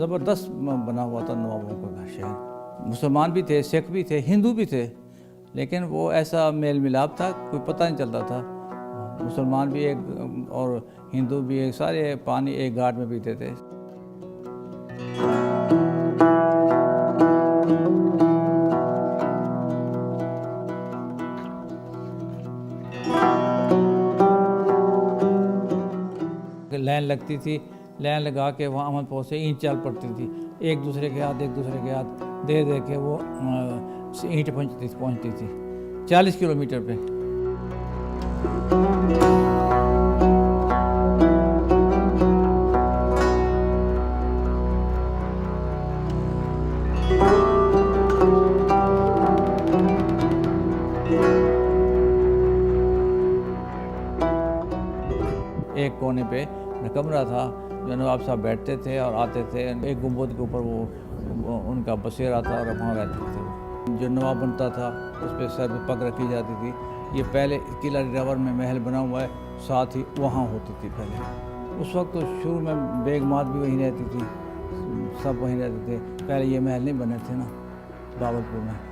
ज़बरदस्त बना हुआ था नवाबों का शहर। मुसलमान भी थे, सिख भी थे, हिंदू भी थे, लेकिन वो ऐसा मेल मिलाप था, कोई पता नहीं चलता था। मुसलमान भी एक और हिंदू भी एक, सारे पानी एक घाट में पीते थे। लाइन लगती थी, लाइन लगा के वहाँ अहमदपुर से ईंट चल पड़ती थी, एक दूसरे के हाथ दे दे के वो ईंट पहुँचती थी 40 किलोमीटर पे। एक कोने पे कमरा था, जो नवाब साहब बैठते थे और आते थे। एक गुंबद के ऊपर वो उनका बसेरा था और वहाँ रहते थे। जो नवाब बनता था उस पर सर पे पग रखी जाती थी। ये पहले किला दिरावर में महल बना हुआ है, साथ ही वहाँ होती थी पहले। उस वक्त तो शुरू में बेगमात भी वहीं रहती थी, सब वहीं रहते थे। पहले ये महल नहीं बने थे ना बाबरपुर में।